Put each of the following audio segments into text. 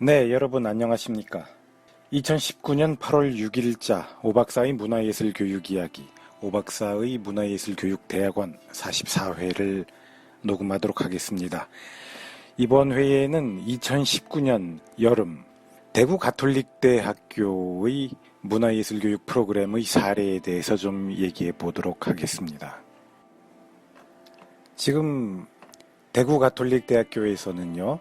네, 여러분 안녕하십니까? 2019년 8월 6일자 오박사의 문화예술 교육 이야기, 오박사의 문화예술 교육 대학원 44회를 녹음하도록 하겠습니다. 이번 회에는 2019년 여름 대구 가톨릭대학교의 문화예술 교육 프로그램의 사례에 대해서 좀 얘기해 보도록 하겠습니다. 지금 대구 가톨릭대학교에서는요,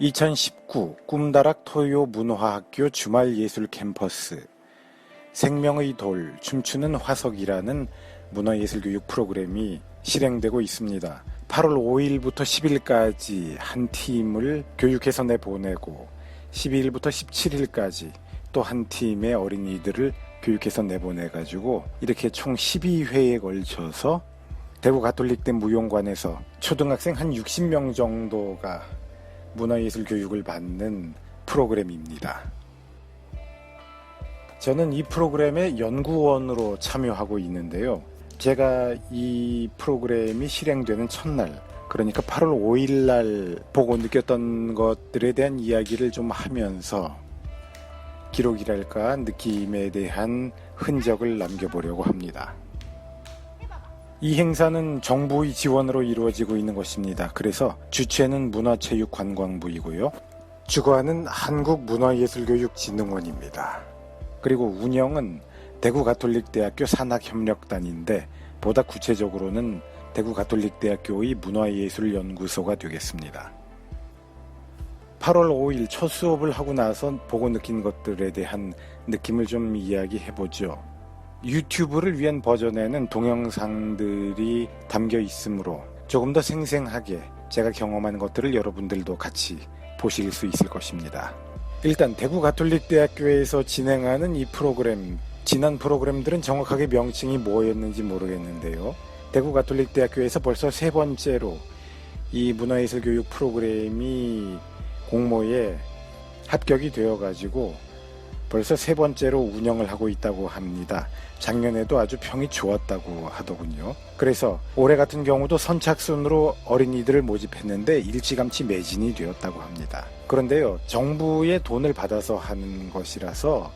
2019 꿈다락 토요 문화학교 주말예술 캠퍼스 생명의 돌 춤추는 화석이라는 문화예술교육 프로그램이 실행되고 있습니다. 8월 5일부터 10일까지 한 팀을 교육해서 내보내고 12일부터 17일까지 또 한 팀의 어린이들을 교육해서 내보내가지고 이렇게 총 12회에 걸쳐서 대구 가톨릭대 무용관에서 초등학생 한 60명 정도가 문화예술 교육을 받는 프로그램입니다. 저는 이 프로그램의 연구원으로 참여하고 있는데요. 제가 이 프로그램이 실행되는 첫날, 그러니까 8월 5일 날 보고 느꼈던 것들에 대한 이야기를 좀 하면서 기록이랄까 느낌에 대한 흔적을 남겨보려고 합니다. 이 행사는 정부의 지원으로 이루어지고 있는 것입니다. 그래서 주최는 문화체육관광부이고요. 주관은 한국문화예술교육진흥원입니다. 그리고 운영은 대구가톨릭대학교 산학협력단인데 보다 구체적으로는 대구가톨릭대학교의 문화예술연구소가 되겠습니다. 8월 5일 첫 수업을 하고 나서 보고 느낀 것들에 대한 느낌을 좀 이야기해보죠. 유튜브를 위한 버전에는 동영상들이 담겨 있으므로 조금 더 생생하게 제가 경험한 것들을 여러분들도 같이 보실 수 있을 것입니다. 일단 대구 가톨릭대학교에서 진행하는 이 프로그램, 지난 프로그램들은 정확하게 명칭이 뭐였는지 모르겠는데요. 대구 가톨릭대학교에서 벌써 세 번째로 이 문화예술교육 프로그램이 공모에 합격이 되어가지고 벌써 세 번째로 운영을 하고 있다고 합니다. 작년에도 아주 평이 좋았다고 하더군요. 그래서 올해 같은 경우도 선착순으로 어린이들을 모집했는데 일찌감치 매진이 되었다고 합니다. 그런데요, 정부의 돈을 받아서 하는 것이라서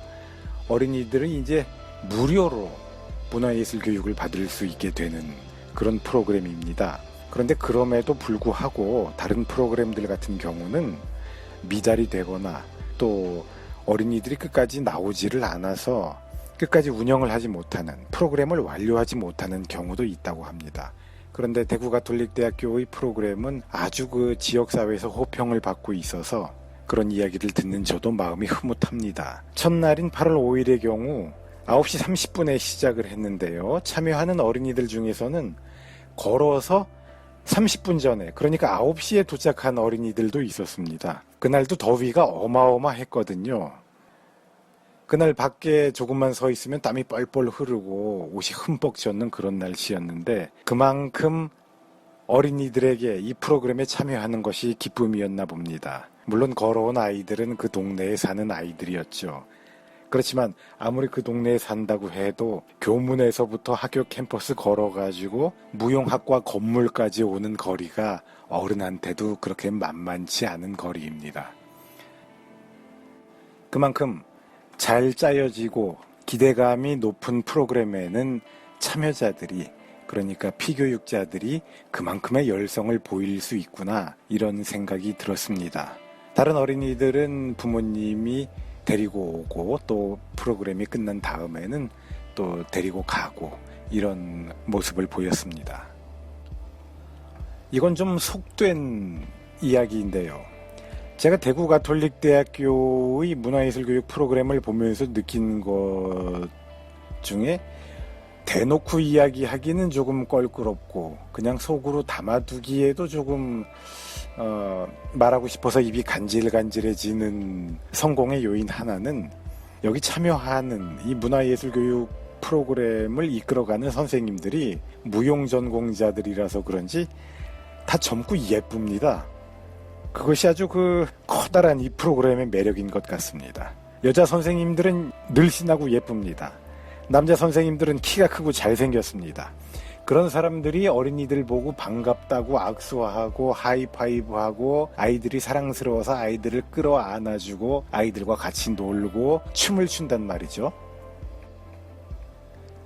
어린이들은 이제 무료로 문화예술 교육을 받을 수 있게 되는 그런 프로그램입니다. 그런데 그럼에도 불구하고 다른 프로그램들 같은 경우는 미달이 되거나 또 어린이들이 끝까지 나오지를 않아서 끝까지 운영을 하지 못하는, 프로그램을 완료하지 못하는 경우도 있다고 합니다. 그런데 대구가톨릭대학교의 프로그램은 아주 그 지역사회에서 호평을 받고 있어서 그런 이야기를 듣는 저도 마음이 흐뭇합니다. 첫날인 8월 5일의 경우 9시 30분에 시작을 했는데요. 참여하는 어린이들 중에서는 걸어서 30분 전에, 그러니까 9시에 도착한 어린이들도 있었습니다. 그날도 더위가 어마어마했거든요. 그날 밖에 조금만 서 있으면 땀이 뻘뻘 흐르고 옷이 흠뻑 젖는 그런 날씨였는데 그만큼 어린이들에게 이 프로그램에 참여하는 것이 기쁨이었나 봅니다. 물론 걸어온 아이들은 그 동네에 사는 아이들이었죠. 그렇지만 아무리 그 동네에 산다고 해도 교문에서부터 학교 캠퍼스 걸어가지고 무용학과 건물까지 오는 거리가 어른한테도 그렇게 만만치 않은 거리입니다. 그만큼 잘 짜여지고 기대감이 높은 프로그램에는 참여자들이, 그러니까 피교육자들이 그만큼의 열성을 보일 수 있구나, 이런 생각이 들었습니다. 다른 어린이들은 부모님이 데리고 오고 또 프로그램이 끝난 다음에는 또 데리고 가고 이런 모습을 보였습니다. 이건 좀 속된 이야기인데요. 제가 대구 가톨릭대학교의 문화예술교육 프로그램을 보면서 느낀 것 중에 대놓고 이야기하기는 조금 껄끄럽고 그냥 속으로 담아두기에도 조금 말하고 싶어서 입이 간질간질해지는 성공의 요인 하나는 여기 참여하는 이 문화예술교육 프로그램을 이끌어가는 선생님들이 무용전공자들이라서 그런지 다 젊고 예쁩니다. 그것이 아주 그 커다란 이 프로그램의 매력인 것 같습니다. 여자 선생님들은 늘씬하고 예쁩니다. 남자 선생님들은 키가 크고 잘생겼습니다. 그런 사람들이 어린이들 보고 반갑다고 악수하고 하이파이브하고 아이들이 사랑스러워서 아이들을 끌어안아주고 아이들과 같이 놀고 춤을 춘단 말이죠.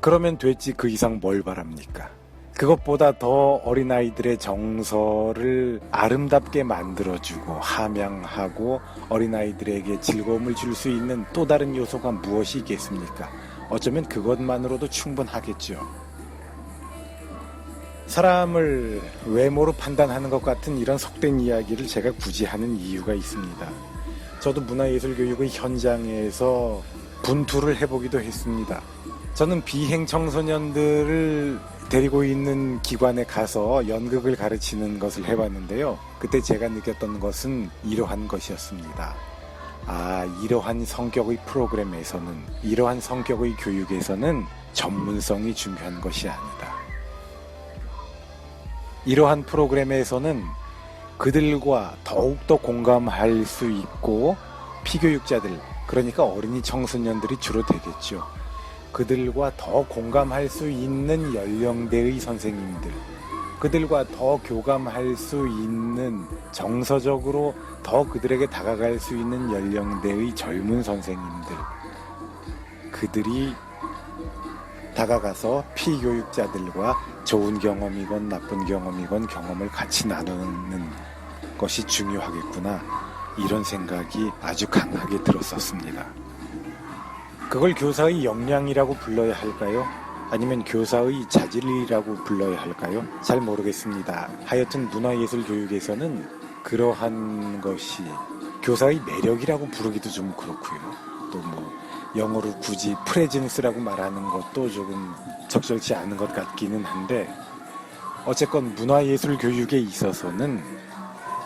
그러면 됐지 그 이상 뭘 바랍니까? 그것보다 더 어린아이들의 정서를 아름답게 만들어주고 함양하고 어린아이들에게 즐거움을 줄 수 있는 또 다른 요소가 무엇이 있겠습니까? 어쩌면 그것만으로도 충분하겠죠. 사람을 외모로 판단하는 것 같은 이런 속된 이야기를 제가 굳이 하는 이유가 있습니다. 저도 문화예술교육의 현장에서 분투를 해보기도 했습니다. 저는 비행 청소년들을 데리고 있는 기관에 가서 연극을 가르치는 것을 해봤는데요. 그때 제가 느꼈던 것은 이러한 것이었습니다. 이러한 성격의 프로그램에서는, 이러한 성격의 교육에서는 전문성이 중요한 것이 아니다. 이러한 프로그램에서는 그들과 더욱더 공감할 수 있고 피교육자들, 그러니까 어린이 청소년들이 주로 되겠죠. 그들과 더 공감할 수 있는 연령대의 선생님들, 그들과 더 교감할 수 있는 정서적으로 더 그들에게 다가갈 수 있는 연령대의 젊은 선생님들, 그들이 다가가서 피교육자들과 좋은 경험이건 나쁜 경험이건 경험을 같이 나누는 것이 중요하겠구나, 이런 생각이 아주 강하게 들었었습니다. 그걸 교사의 역량이라고 불러야 할까요? 아니면 교사의 자질이라고 불러야 할까요? 잘 모르겠습니다. 하여튼 문화예술 교육에서는 그러한 것이 교사의 매력이라고 부르기도 좀 그렇고요. 또 영어로 굳이 프레젠스라고 말하는 것도 조금 적절치 않은 것 같기는 한데, 어쨌건 문화예술 교육에 있어서는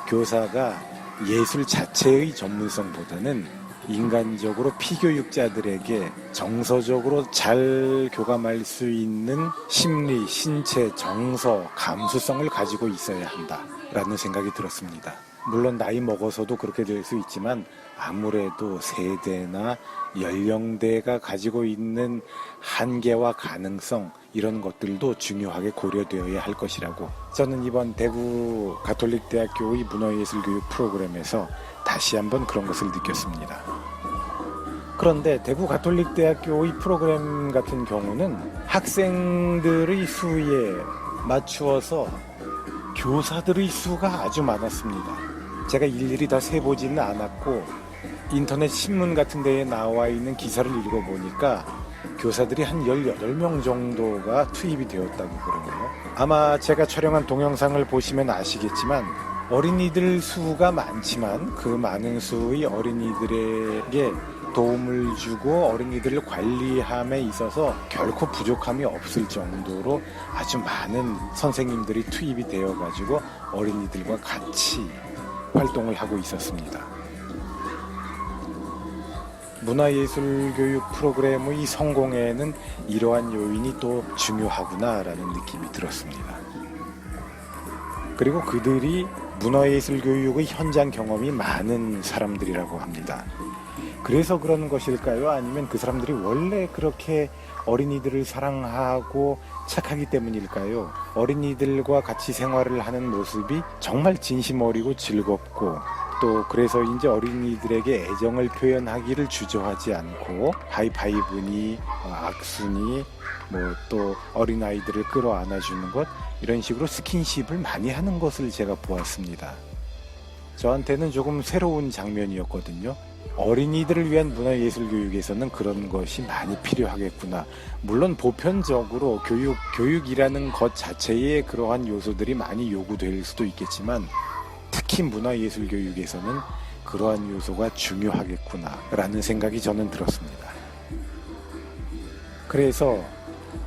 교사가 예술 자체의 전문성보다는 인간적으로 피교육자들에게 정서적으로 잘 교감할 수 있는 심리, 신체, 정서, 감수성을 가지고 있어야 한다라는 생각이 들었습니다. 물론 나이 먹어서도 그렇게 될 수 있지만 아무래도 세대나 연령대가 가지고 있는 한계와 가능성, 이런 것들도 중요하게 고려되어야 할 것이라고 저는 이번 대구 가톨릭대학교의 문화예술교육 프로그램에서 다시 한번 그런 것을 느꼈습니다. 그런데 대구 가톨릭대학교의 프로그램 같은 경우는 학생들의 수에 맞추어서 교사들의 수가 아주 많았습니다. 제가 일일이 다 세보지는 않았고 인터넷 신문 같은 데에 나와 있는 기사를 읽어보니까 교사들이 한 18명 정도가 투입이 되었다고 그러네요. 아마 제가 촬영한 동영상을 보시면 아시겠지만 어린이들 수가 많지만 그 많은 수의 어린이들에게 도움을 주고 어린이들을 관리함에 있어서 결코 부족함이 없을 정도로 아주 많은 선생님들이 투입이 되어가지고 어린이들과 같이 활동을 하고 있었습니다. 문화예술교육 프로그램의 성공에는 이러한 요인이 또 중요하구나라는 느낌이 들었습니다. 그리고 그들이 문화예술교육의 현장 경험이 많은 사람들이라고 합니다. 그래서 그런 것일까요? 아니면 그 사람들이 원래 그렇게 어린이들을 사랑하고 착하기 때문일까요? 어린이들과 같이 생활을 하는 모습이 정말 진심 어리고 즐겁고, 또 그래서 이제 어린이들에게 애정을 표현하기를 주저하지 않고 하이파이브니 악수니 또 어린아이들을 끌어안아주는 것, 이런 식으로 스킨십을 많이 하는 것을 제가 보았습니다. 저한테는 조금 새로운 장면이었거든요. 어린이들을 위한 문화예술교육에서는 그런 것이 많이 필요하겠구나. 물론 보편적으로 교육이라는 것 자체에 그러한 요소들이 많이 요구될 수도 있겠지만 특히 문화예술교육에서는 그러한 요소가 중요하겠구나 라는 생각이 저는 들었습니다. 그래서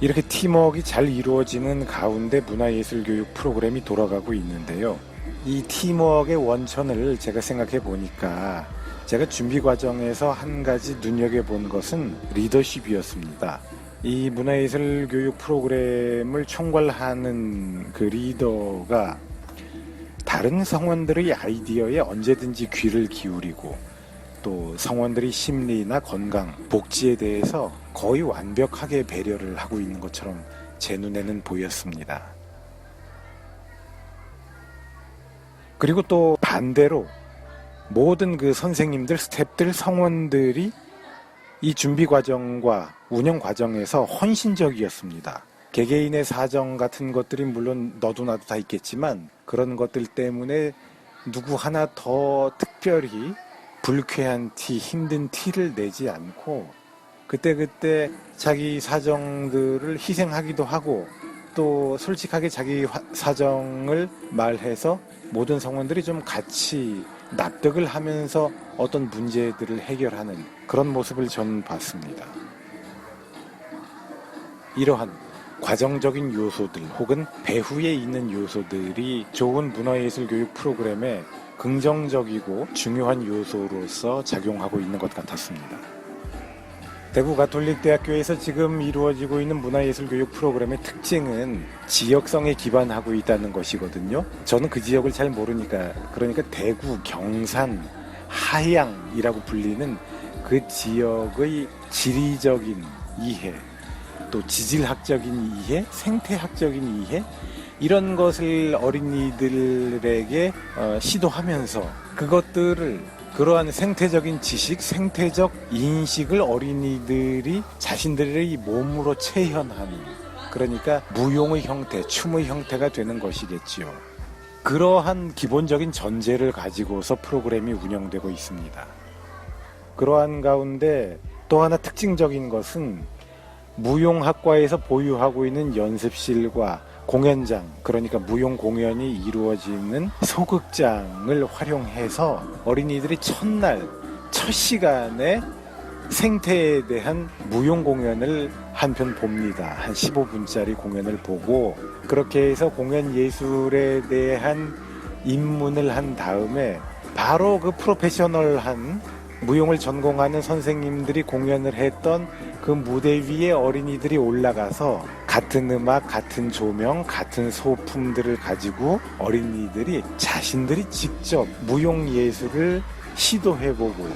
이렇게 팀워크가 잘 이루어지는 가운데 문화예술교육 프로그램이 돌아가고 있는데요. 이 팀워크의 원천을 제가 생각해 보니까 제가 준비 과정에서 한 가지 눈여겨본 것은 리더십이었습니다. 이 문화예술 교육 프로그램을 총괄하는 그 리더가 다른 성원들의 아이디어에 언제든지 귀를 기울이고 또 성원들의 심리나 건강, 복지에 대해서 거의 완벽하게 배려를 하고 있는 것처럼 제 눈에는 보였습니다. 그리고 또 반대로 모든 그 선생님들, 스태프들, 성원들이 이 준비 과정과 운영 과정에서 헌신적이었습니다. 개개인의 사정 같은 것들이 물론 너도 나도 다 있겠지만 그런 것들 때문에 누구 하나 더 특별히 불쾌한 티, 힘든 티를 내지 않고 그때그때 자기 사정들을 희생하기도 하고 또 솔직하게 자기 사정을 말해서 모든 성원들이 좀 같이 납득을 하면서 어떤 문제들을 해결하는 그런 모습을 저는 봤습니다. 이러한 과정적인 요소들 혹은 배후에 있는 요소들이 좋은 문화예술 교육 프로그램에 긍정적이고 중요한 요소로서 작용하고 있는 것 같았습니다. 대구 가톨릭대학교에서 지금 이루어지고 있는 문화예술교육 프로그램의 특징은 지역성에 기반하고 있다는 것이거든요. 저는 그 지역을 잘 모르니까 그러니까 대구, 경산, 하양이라고 불리는 그 지역의 지리적인 이해, 또 지질학적인 이해, 생태학적인 이해 이런 것을 어린이들에게 시도하면서 그것들을 그러한 생태적인 지식, 생태적 인식을 어린이들이 자신들의 몸으로 체현하는 그러니까 무용의 형태, 춤의 형태가 되는 것이겠지요. 그러한 기본적인 전제를 가지고서 프로그램이 운영되고 있습니다. 그러한 가운데 또 하나 특징적인 것은 무용학과에서 보유하고 있는 연습실과 공연장, 그러니까 무용 공연이 이루어지는 소극장을 활용해서 어린이들이 첫날, 첫 시간에 생태에 대한 무용 공연을 한 편 봅니다. 한 15분짜리 공연을 보고 그렇게 해서 공연 예술에 대한 입문을 한 다음에 바로 그 프로페셔널한 무용을 전공하는 선생님들이 공연을 했던 그 무대 위에 어린이들이 올라가서 같은 음악, 같은 조명, 같은 소품들을 가지고 어린이들이 자신들이 직접 무용 예술을 시도해보고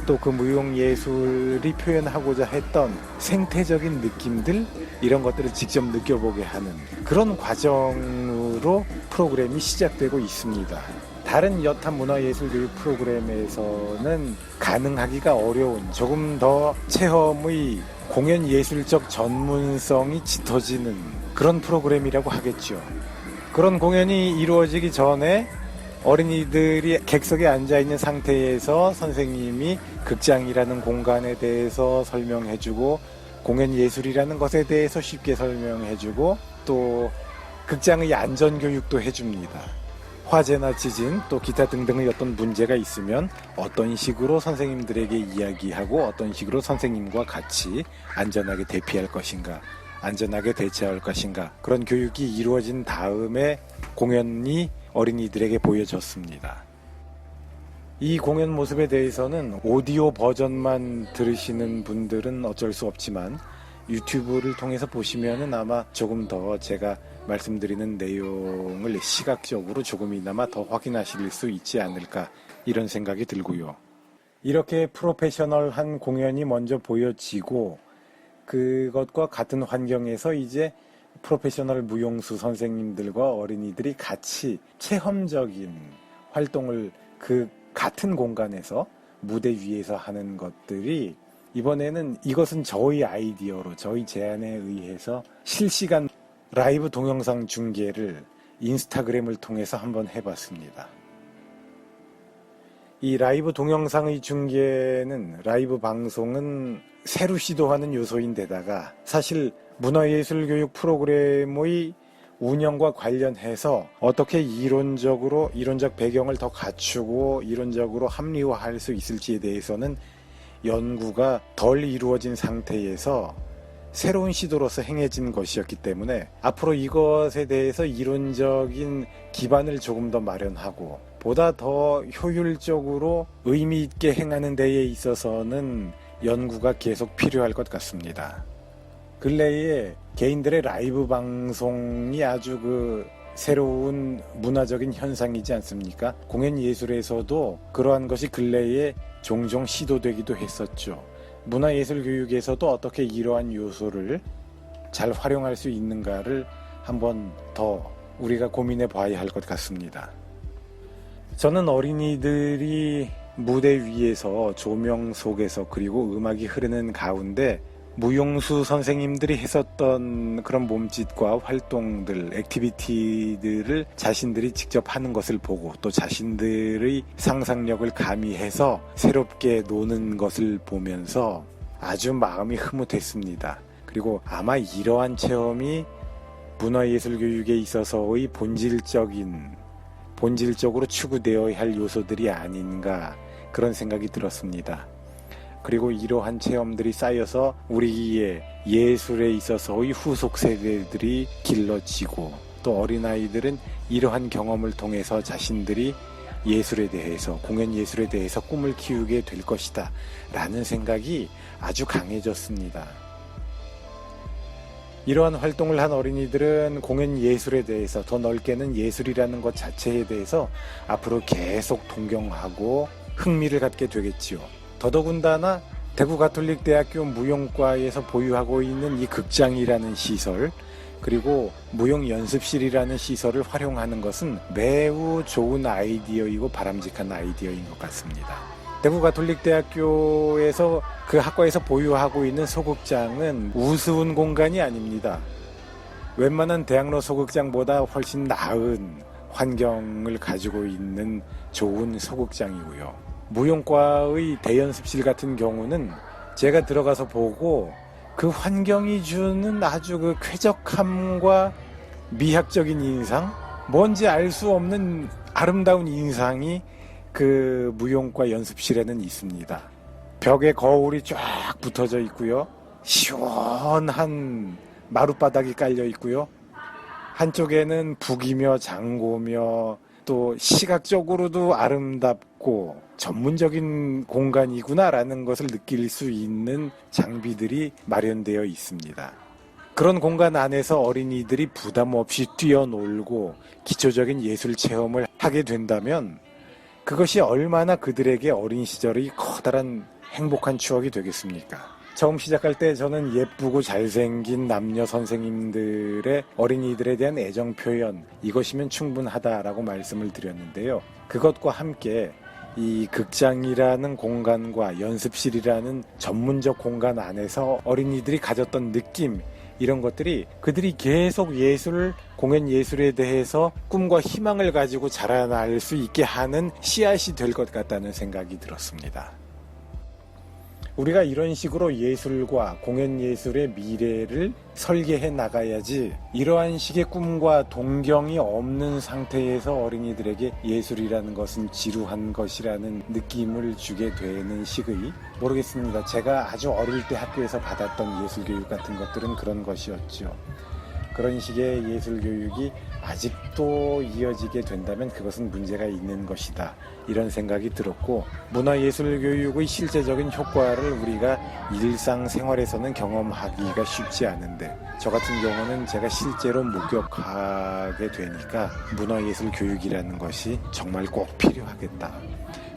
또 그 무용 예술이 표현하고자 했던 생태적인 느낌들 이런 것들을 직접 느껴보게 하는 그런 과정으로 프로그램이 시작되고 있습니다. 다른 여타 문화예술교육 프로그램에서는 가능하기가 어려운 조금 더 체험의 공연예술적 전문성이 짙어지는 그런 프로그램이라고 하겠죠. 그런 공연이 이루어지기 전에 어린이들이 객석에 앉아있는 상태에서 선생님이 극장이라는 공간에 대해서 설명해주고 공연예술이라는 것에 대해서 쉽게 설명해주고 또 극장의 안전교육도 해줍니다. 화재나 지진 또 기타 등등의 어떤 문제가 있으면 어떤 식으로 선생님들에게 이야기하고 어떤 식으로 선생님과 같이 안전하게 대피할 것인가 안전하게 대처할 것인가 그런 교육이 이루어진 다음에 공연이 어린이들에게 보여졌습니다. 이 공연 모습에 대해서는 오디오 버전만 들으시는 분들은 어쩔 수 없지만 유튜브를 통해서 보시면은 아마 조금 더 제가 말씀드리는 내용을 시각적으로 조금이나마 더 확인하실 수 있지 않을까 이런 생각이 들고요. 이렇게 프로페셔널한 공연이 먼저 보여지고 그것과 같은 환경에서 이제 프로페셔널 무용수 선생님들과 어린이들이 같이 체험적인 활동을 그 같은 공간에서 무대 위에서 하는 것들이 이번에는 이것은 저희 아이디어로 저희 제안에 의해서 실시간 라이브 동영상 중계를 인스타그램을 통해서 한번 해봤습니다. 이 라이브 동영상의 중계는 라이브 방송은 새로 시도하는 요소인데다가 사실 문화예술교육 프로그램의 운영과 관련해서 어떻게 이론적 배경을 더 갖추고 이론적으로 합리화할 수 있을지에 대해서는 연구가 덜 이루어진 상태에서 새로운 시도로서 행해진 것이었기 때문에 앞으로 이것에 대해서 이론적인 기반을 조금 더 마련하고 보다 더 효율적으로 의미 있게 행하는 데에 있어서는 연구가 계속 필요할 것 같습니다. 근래에 개인들의 라이브 방송이 아주 새로운 문화적인 현상이지 않습니까? 공연 예술에서도 그러한 것이 근래에 종종 시도되기도 했었죠. 문화예술 교육에서도 어떻게 이러한 요소를 잘 활용할 수 있는가를 한번 더 우리가 고민해 봐야 할 것 같습니다. 저는 어린이들이 무대 위에서 조명 속에서 그리고 음악이 흐르는 가운데 무용수 선생님들이 했었던 그런 몸짓과 활동들, 액티비티들을 자신들이 직접 하는 것을 보고 또 자신들의 상상력을 가미해서 새롭게 노는 것을 보면서 아주 마음이 흐뭇했습니다. 그리고 아마 이러한 체험이 문화예술교육에 있어서의 본질적으로 추구되어야 할 요소들이 아닌가 그런 생각이 들었습니다. 그리고 이러한 체험들이 쌓여서 우리의 예술에 있어서의 후속 세대들이 길러지고 또 어린아이들은 이러한 경험을 통해서 자신들이 예술에 대해서, 공연 예술에 대해서 꿈을 키우게 될 것이다 라는 생각이 아주 강해졌습니다. 이러한 활동을 한 어린이들은 공연 예술에 대해서, 더 넓게는 예술이라는 것 자체에 대해서 앞으로 계속 동경하고 흥미를 갖게 되겠지요. 더더군다나 대구가톨릭대학교 무용과에서 보유하고 있는 이 극장이라는 시설, 그리고 무용연습실이라는 시설을 활용하는 것은 매우 좋은 아이디어이고 바람직한 아이디어인 것 같습니다. 대구가톨릭대학교에서 그 학과에서 보유하고 있는 소극장은 우스운 공간이 아닙니다. 웬만한 대학로 소극장보다 훨씬 나은 환경을 가지고 있는 좋은 소극장이고요. 무용과의 대연습실 같은 경우는 제가 들어가서 보고 그 환경이 주는 아주 그 쾌적함과 미학적인 인상, 뭔지 알 수 없는 아름다운 인상이 그 무용과 연습실에는 있습니다. 벽에 거울이 쫙 붙어져 있고요. 시원한 마룻바닥이 깔려 있고요. 한쪽에는 북이며 장고며 또 시각적으로도 아름답고 전문적인 공간이구나라는 것을 느낄 수 있는 장비들이 마련되어 있습니다. 그런 공간 안에서 어린이들이 부담 없이 뛰어놀고 기초적인 예술 체험을 하게 된다면 그것이 얼마나 그들에게 어린 시절의 커다란 행복한 추억이 되겠습니까? 처음 시작할 때 저는 예쁘고 잘생긴 남녀 선생님들의 어린이들에 대한 애정 표현, 이것이면 충분하다라고 말씀을 드렸는데요. 그것과 함께 이 극장이라는 공간과 연습실이라는 전문적 공간 안에서 어린이들이 가졌던 느낌, 이런 것들이 그들이 계속 공연 예술에 대해서 꿈과 희망을 가지고 자라날 수 있게 하는 씨앗이 될 것 같다는 생각이 들었습니다. 우리가 이런 식으로 예술과 공연 예술의 미래를 설계해 나가야지, 이러한 식의 꿈과 동경이 없는 상태에서 어린이들에게 예술이라는 것은 지루한 것이라는 느낌을 주게 되는 식의, 모르겠습니다. 제가 아주 어릴 때 학교에서 받았던 예술교육 같은 것들은 그런 것이었죠. 그런 식의 예술교육이 아직도 이어지게 된다면 그것은 문제가 있는 것이다, 이런 생각이 들었고, 문화예술교육의 실제적인 효과를 우리가 일상생활에서는 경험하기가 쉽지 않은데, 저 같은 경우는 제가 실제로 목격하게 되니까 문화예술교육이라는 것이 정말 꼭 필요하겠다.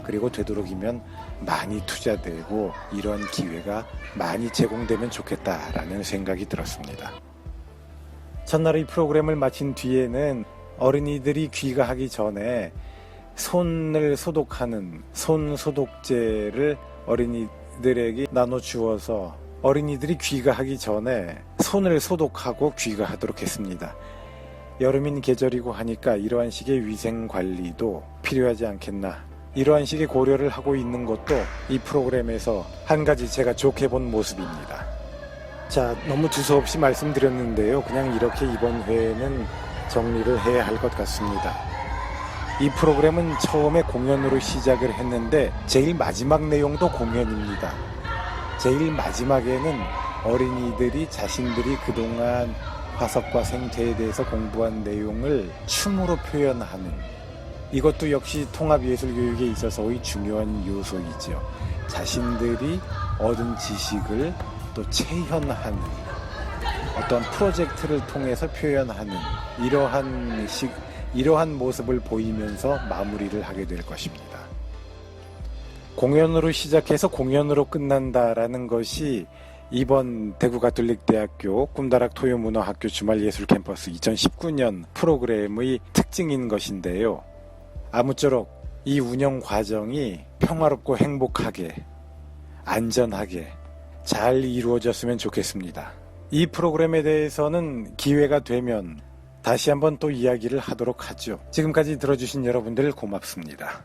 그리고 되도록이면 많이 투자되고 이런 기회가 많이 제공되면 좋겠다라는 생각이 들었습니다. 첫날의 프로그램을 마친 뒤에는 어린이들이 귀가하기 전에 손을 소독하는 손 소독제를 어린이들에게 나눠주어서 어린이들이 귀가하기 전에 손을 소독하고 귀가하도록 했습니다. 여름인 계절이고 하니까 이러한 식의 위생관리도 필요하지 않겠나, 이러한 식의 고려를 하고 있는 것도 이 프로그램에서 한 가지 제가 좋게 본 모습입니다. 자, 너무 두서없이 말씀드렸는데요. 그냥 이렇게 이번 회에는 정리를 해야 할 것 같습니다. 이 프로그램은 처음에 공연으로 시작을 했는데 제일 마지막 내용도 공연입니다. 제일 마지막에는 어린이들이 자신들이 그동안 화석과 생태에 대해서 공부한 내용을 춤으로 표현하는, 이것도 역시 통합예술교육에 있어서의 중요한 요소이죠. 자신들이 얻은 지식을 또 체현하는, 어떤 프로젝트를 통해서 표현하는 이러한 모습을 보이면서 마무리를 하게 될 것입니다. 공연으로 시작해서 공연으로 끝난다라는 것이 이번 대구가톨릭대학교 꿈다락 토요문화학교 주말예술캠퍼스 2019년 프로그램의 특징인 것인데요. 아무쪼록 이 운영 과정이 평화롭고 행복하게, 안전하게 잘 이루어졌으면 좋겠습니다. 이 프로그램에 대해서는 기회가 되면 다시 한번 또 이야기를 하도록 하죠. 지금까지 들어주신 여러분들 고맙습니다.